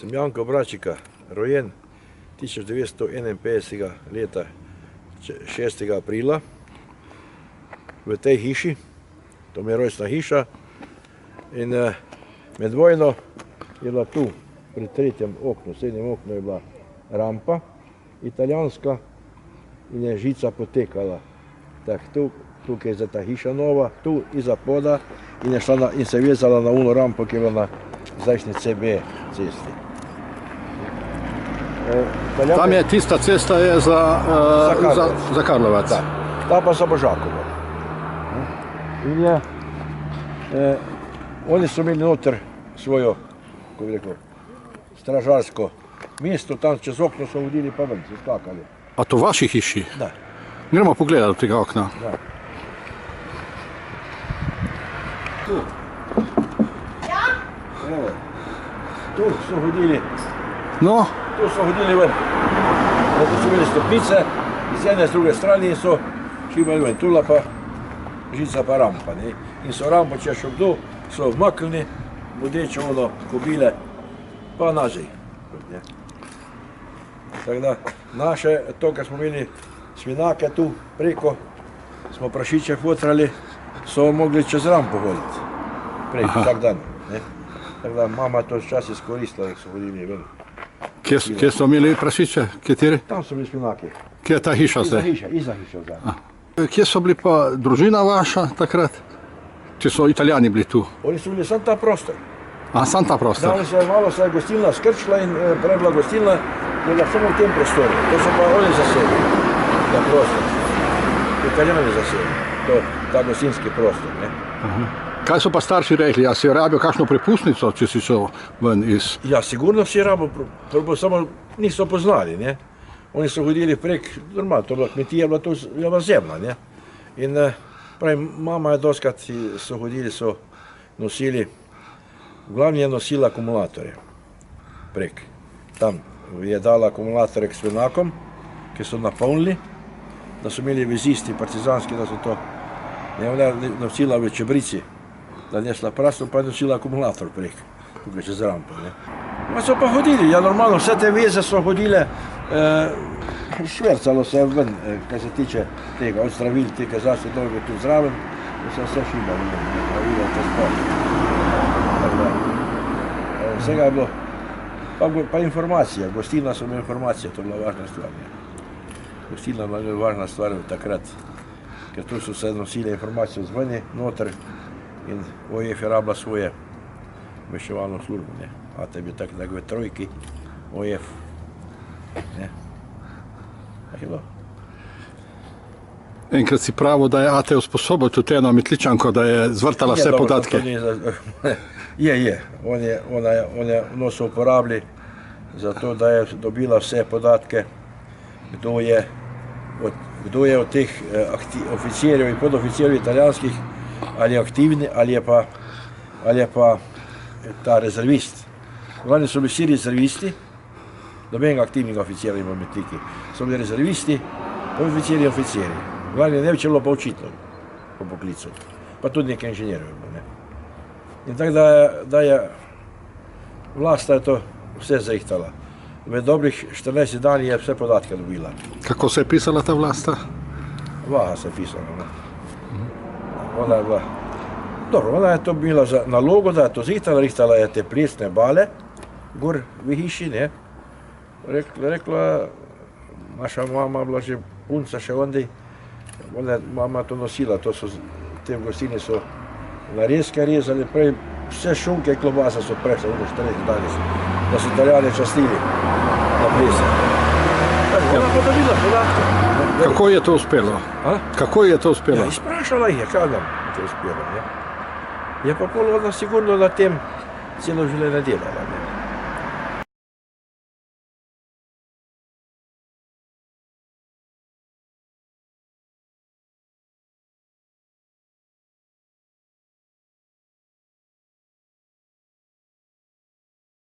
Sem Janko Bračika, rojen 1951. leta 6. aprila v tej hiši, to mi je rojstna hiša, in med vojno je bila tu, pri tretjem oknu, srednjem oknu je bila rampa, italijanska, in je žica potekala. Tako, tukaj je za ta hiša nova, tu iza poda, in je šla in se vezala na uno rampo, ki je bila na zdajšnji CB cesti. Tam je tista cesta je za Karlovac. Da. Ta pa za Božakovo. In je, oni so imeli noter svojo, kako bi rekel, stražarsko mesto, tam čez okno so vodili pa ven, so skakali. A to v vaši hiši? Da. Gremo pogledati od tega okna. Da. Tu. Evo. Tu so hodili. No, Tu so hodili ven. Tu so imeli stopnice, iz ene, z druge strani in so šli ven. Tula pa žica pa rampa. Ne? In so rampo, če šel kdo, so vmaknili, bodeče ono, kobile, pa nazaj. Tako da naše, to, kar smo imeli svinake tu preko, smo prašiče fotrali, so mogli čez rampo hoditi. Preko, vsak dan. Ne? Tako da mama to včasih izkoristila, da so hodili ven. kje so imeli prašiče? Kateri? Tam so bili svinaki. Kje je ta hiša zdaj? Iza hiša zdaj. Kje so bili pa družina vaša takrat? Če so Italijani bili tu? Oni so bili sam ta prostor. A, sam ta prostor? Danes se je malo se je gostilna skrčila in prebila gostilna, je bila samo v tem prostoru. To so pa oni zasedili, ta prostor. Italijani zasedili, ta gostinski prostor. Ne? Kaj so pa starši rekli? A si rabil kakšno prepustnico, če si šel ven iz... Ja, sigurno si rabil, samo niso poznali. Ne? Oni so hodili prek, normalno, to je bila kmetija, bila to je bila zemlja. Ne? In pravim, mama je doskrat so hodili, so nosili, v glavni je nosila akumulatorje prek. Tam je dala akumulatorje k svinakom, ki so napolnili, da so imeli vezisti partizanski, da so to, ne, ona je nosila v čebrici, da je nesla prasno, pa je nosila akumulator prek, tukaj čez rampo. Ne. Pa so pa hodili, ja normalno, vse te veze so hodile, švercalo se ven, kaj se tiče tega, od zdravil, tega zase dolgo tu zraven, da se vse šibalo, zdravilo čez pot. Vsega je bilo, pa informacija, gostilna so imeli informacije, to je bila važna stvar. Gostilna je bila važna stvar takrat, ker tu so se nosili informacije zvoni noter in OEF je rabila svoje obveščevalno službo. ATE je bil tak v trojki, OEF. Tako je bilo. Enkrat si pravil, da je ATE usposobil tudi eno Metličanko, da je zvrtala vse podatke. Je. Ono so uporabili za to, da je dobila vse podatke, kdo je od teh oficirjev in podoficirjev italijanskih, ali je aktivni, ali je pa ta rezervist. Glavni so bili vsi rezervisti, nobenega aktivnega oficirja ima med tiki. So bili rezervisti, podoficirji in oficirji. Glavni ne bi če bilo pa učitelj po poklicu, pa tudi nekaj inženirjev je bilo. In tako da je vlast to vse zahtala. V dobrih 14 dni je vse podatke dobila. Kako se je pisala ta vlast? Vaha se je pisala. Ona je bila, dobro, ona je to bila za nalogo, da je to rihtala je te plesne bale, gor v hiši, ne. Rekla, naša mama bila že punca še ondaj, mama to nosila, to so, te v gostini so narezke rezali, prej vse šunke in klobasa so prešle, v 40 danes, da so Italijani častili na plese. Ona pa dobila podatke. Kako je to uspelo? Kako je to uspelo? Ja, izprašala jih je, kaj nam je to uspelo. Je pa pol ona sigurno na tem celo življenje delala.